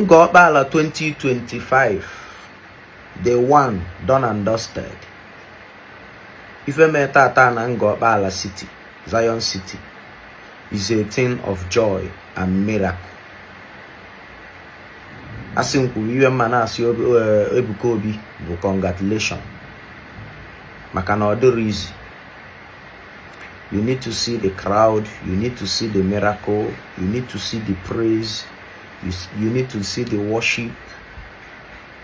Ngokbala 2025, the one done and dusted. If I met tata na Ngokbala City, Zion City, is a thing of joy and miracle. Asinku iwe mana asi Ebuka Obi bụ congratulations. Maka na ọ dịrị easy. You need to see the crowd, you need to see the miracle, you need to see the praise, you need to see the worship,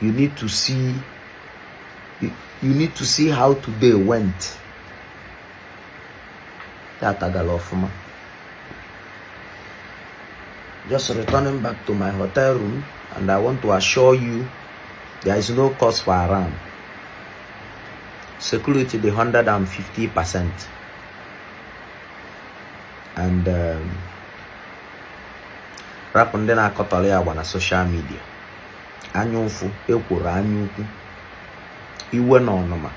you need to see how today went. Just returning back to my hotel room, and I want to assure you there is no cost for alarm. Security the 150%. And rapụ ndị na-akọtọrọ ya agba na social media. Anya ụfụ ekworo anya ukwu, iwe na ọnụma.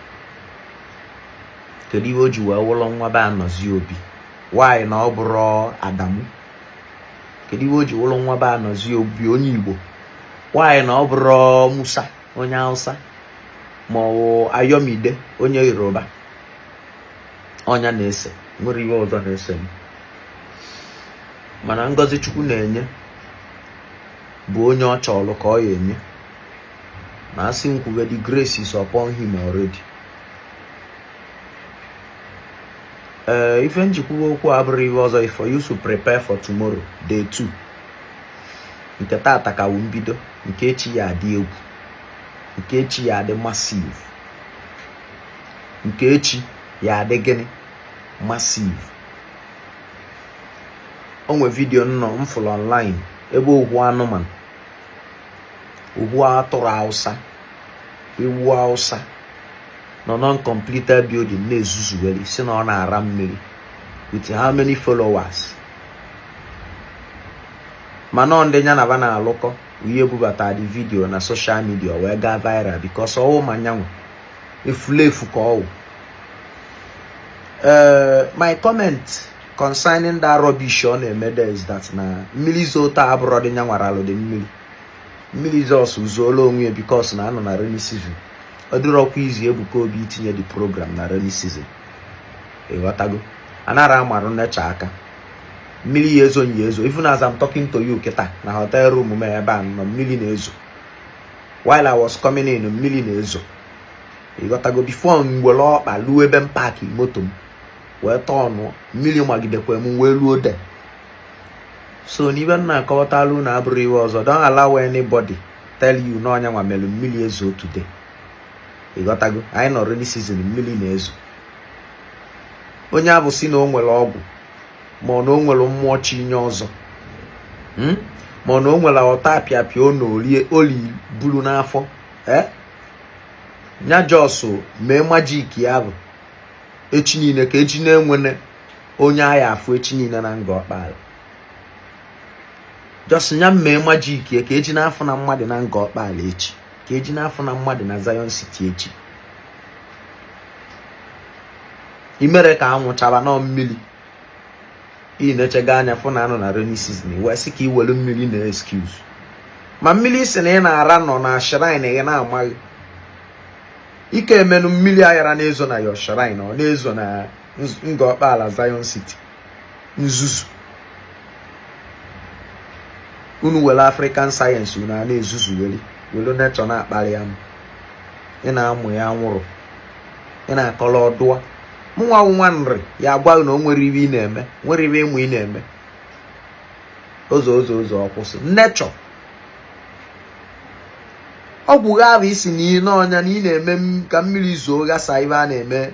Kedu ihe o ji wee wụlọ nwa be anọzi obi? Why na ọ bụrụ Adamu? Kedu ihe o ji wụlọ nwa be anọzi obi onye Igbo? Why na ọ bụrụ Musa onye Hausa ma ọ Ayomide onye Yoruba? Ọnya na-ese, nwere ihe ọzọ na-ese m. Mana ngozi Chukwu na-enye bụ onye ọ chọrọ ka ọ ya enye. Na asị nkwube the grace is upon him already. Ife njikwu okwu abụrụ ihe ọzọ for you to prepare for tomorrow, day 2. Nke taata ka wu mbido, nke echi ya adị egwu, nke echi ya adị massive, nke echi ya adị gịnị massive. Onwe video nọ mfụlụ online ebe ogwu anụmanụ, ogwu atụrụ Hausa, ewu Hausa nọ non-completed building na-ezuzuweli si na ọ na-ara mmiri with how many followers. Mana ndị nya na ba na-alụkọ ihe bubata the video na social media wee gaa viral because ọwụ manyanwụ efulefu ka ọwụ. My comment concerning that rubbish on a mede is that na mmiri zota abroad nya nwara alụ dị mmiri zos uzolo onwe because na anọ na rainy season. Ọ dịrọkwa izi Ebuka Obi itinye the program na rainy season. Ịghọtago? Anara amarụ nnecha aka. Mmiri ezo nyezo. Even as I'm talking to you kita na hotel room me ebe a nọ mmiri na-ezo. While I was coming in, mmiri na-ezo. Ịghọtago? Before mwele ọkpa luo ebe m park moto m wee tọọnụ mmiri magidekwa m wee luo de. So n'ibe na akọwatalu na abụrụ iwe ọzọ, don't allow anybody tell you na ọnya nwa melu mmiri ezo today. Ịghọtago? Anyị nọ rainy season, mmiri na-ezo. Onye abụ si na o nwere ọgwụ ma ọ na o nwere mmụọ chi nye ọzọ, ma ọ na o nwere ọta apịapịa ọ na oli buru n'afọ, nya jọsụ mee majik ya bụ echi niile ka echi na-enwene onye agha afụ echi niile na Ngokbala. Just nya mee majik ya ka eji n'afọ na mmadụ na Ngokbala echi, ka eji n'afọ na mmadụ na Zion City echi. Imere ka anwụchaba na mmiri ị na-echega anya fụ na anọ na rainy season wee sị ka iwelu mmiri na excuse. Ma mmiri si na ị na-ara nọ na shrine ya na-amaghị ike emenu mmiri ayara na-ezo na your shrine ọ na-ezo na Ngokbala Zion City nzuzu. Unu wele African science unu na-ezuzu welu nature na-akpali ya. Ị na-amụ ya nwụrụ, ị na-akọla ọdụa. Mụnwa nwanri ya agwa na o nwere ibe ị na-eme, nwere ibe ịmụ ị na-eme. Ụzọ ọkwụsị nature. Ọgwụ ga-abụ isi n'ihe n'ọnya na ị na-eme ka mmiri zoo gasa ibe a na-eme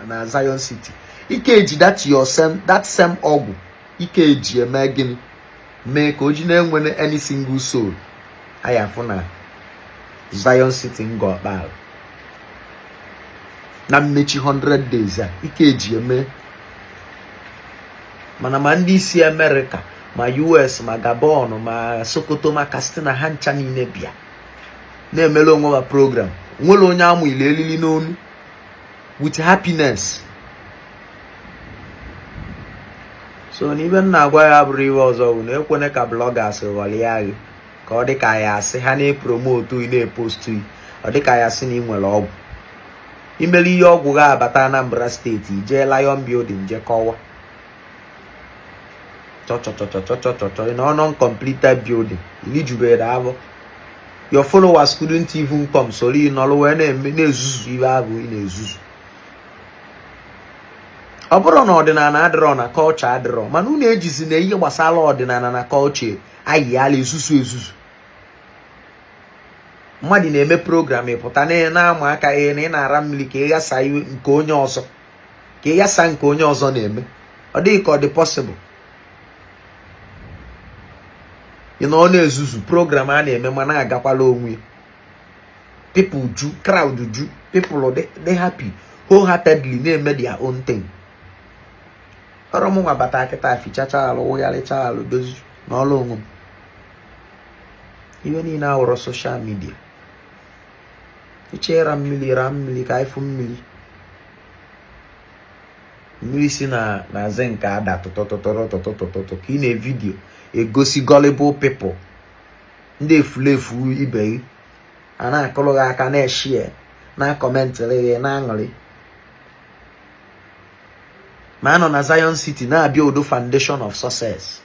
na Zion City. Ike eji that same ọgwụ ike eji eme gịnị mee ka o ji na-enwene any single soul ayafụ na Zion City Ngokbala na mmechi 100 days a ike eji eme. Mana ma ndị isi America ma US ma Gabon ma Sokoto ma Katsina ha ncha niile bịa na-emele onwe ha program, nwere onye amụ ile elili n'onu with happiness. So n'ibe nna agwa ya bụrụ iwe ọzọ bụ na ekwene ka bloggers ghọlie agha ka ọ dị ka ya asị ha na-epromotu na-epostu ọ dị ka ya asị na ị nwere ọgwụ imere ihe ọgwụ ga-abata Anambra steeti jee Lion Building jee kọwa chọchọchọchọchọchọchọ in non-completed building ilijubere abụ your followers couldn't even come soro ị nọrọ wee na-ezuzu ibe abụ ị na-ezuzu ọ bụrụ na ọdịnala adịrọ na culture adịrọ mana unu ejizi na ihe gbasara ọdịnala na culture ayịala ezuzu mmadụ na-eme program ịpụta na-ama aka na ị na-ara mmiri ka ị ghasa nke onye ọzọ ka ị ghasa nke onye ọzọ na-eme ọ dịghị ka ọ dị possible ị na ọ na-ezuzu program a na-eme ma na-agakwala onwe people ju crowd ju people they happy wholeheartedly na-eme their own thing ọrụ m nwa bata kịta fichacha alụ wụgharịcha alụ dozi n'ọlụ onwe m ihe niile awụrụ soshal midia iche ra mmiri ka ịfụ mmiri si na zinc ada tụtụtụtụtụtụtụtụ ka ị na-evidio egosi gullible people ndị efulefu ibe gị a na-akụrụ gị aka na-eshie na-akọmentịrị gị na-aṅụrị ma anọ na Zion City na-abịa udo foundation of success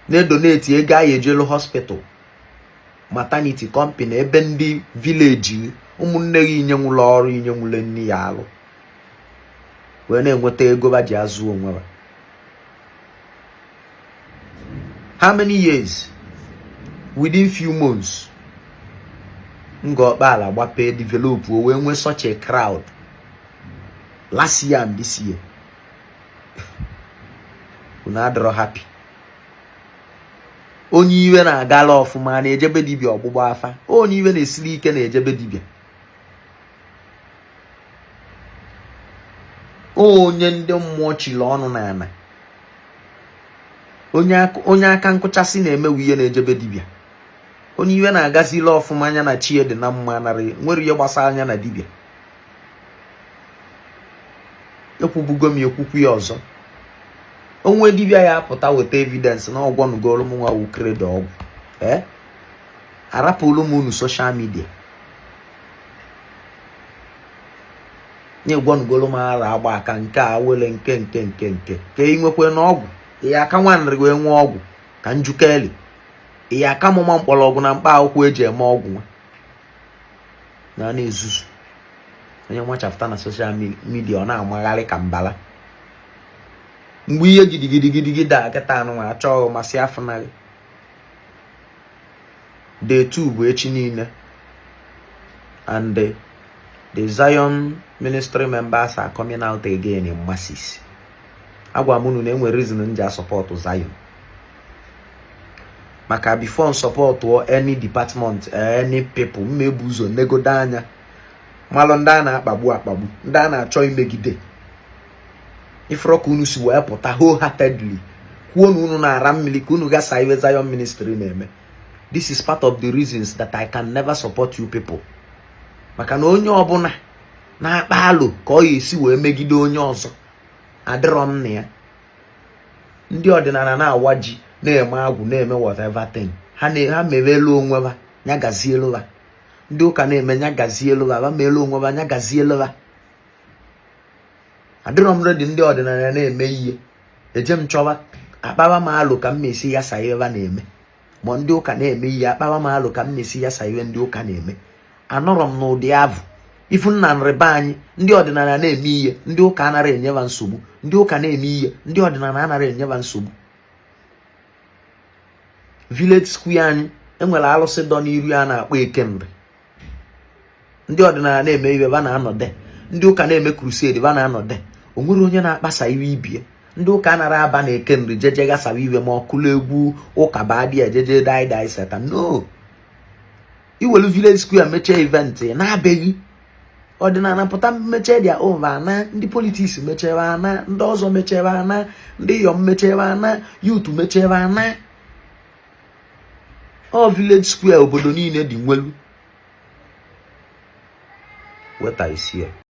na-edoneti ego anyị ejelu hospital maternity company ebe ndị village ụmụnne gị inyenwụla ọrụ inyenwụle nne ya alụ wee na-enweta ego ba ji azụ onwe ha. How many years? Within few months Ngokbala gbape develop wee nwee such a crowd last year and this year. Unu adịrọ happy. Onye iwe na-agala ọfụma na-ejebe dibịa ọgbụgba afa. Onye iwe na-esiri ike na-ejebe dibịa. Onye ndị mmụọ chiri ọnụ n'ala. Onye aka nkụchasị na-emewu ihe na-ejebe dibịa. Onye iwe na-agazila ọfụma anya na chi dị na mma narị nwere ihe gbasara anya na dibịa. Ekwubugo m ekwukwu ya ọzọ. Onwe dibịa ya apụta weta evidence na ọgwọnugolu m nwa Igwe Credo ọgwụ. Arapụlụ m unu social media. Nye ọgwọnugolu m ara agba aka nke a wele nke ka ị nwekwe na ọgwụ. Ihe aka nwanne wee nwee ọgwụ ka njukeli. Ihe aka mụma mkpọrọgwụ na mkpa akwụkwọ eji eme ọgwụ nwa. Na-ezuzu. Onye nwa chapụta na social media ọ na-amagharị ka mbala. Mgbe ihe gidigidi akịta anụ nwa achọghị masị afụnarị. Day 2 bụ echi niile. And the Zion ministry members are coming out again in masses. Agwa m unu na enwere reason nji support Zion. Maka before support any department, any people, mmebu ụzọ negodo anya. Malụ ndị a na-akpagbu, ndị a na-achọ imegide. Ifro ka unu si wee pụta wholeheartedly. Kwuo na unu na-ara mmiri ka unu gasa iwe Zion ministry na-eme. This is part of the reasons that I can never support you people. Maka na onye ọbụla na-akpa alụ ka ọ esi wee megide onye ọzọ. Adịrọ m na ya. Ndị ọdịnala na-awa ji na-eme agwụ na-eme whatever thing. Ha mewelu onwe ha nya gazielu ha. Ndị ụka na-eme nya gazielu ha meelu onwe ha nya gazielu ha. Adịrọ m ready ndị ọdịnala na-eme ihe. Eje m chọwa akpawa m alụ ka m mesi ya sa ihe ha na-eme. Ma ndị ụka na-eme ihe akpawa m alụ ka m mesi ya sa ihe ndị ụka na-eme. Anọrọ m n'ụdị avụ. Ifu nna nrịba anyị ndị ọdịnala na-eme ihe ndị ụka anara enyeva nsogbu. Ndị ụka na-eme ihe ndị ọdịnala anara enyeva nsogbu. Village square anyị enwere alụsị dọ n'iru a na-akpọ Ekembe. Ndị ọdịnala na-eme ihe ba na-anọde. Ndị ụka na-eme Crusade ba na-anọde. O nwere onye na-akpasa iwe ibie. Ndị ụka anara aba na Ekembe jeje gasawa iwe ma ọkụlụ egwu ụka ba dị ejeje dai Satan. No. Iwelu village square mechie event na-abeghị. Ọdịnala pụta mechie dia over na ndị politics mechiewa ana ndị ọzọ mechiewa ana ndị yom mechiewa ana youth mechiewa ana. Village square obodo niile dị nwelu. Weta isi ya.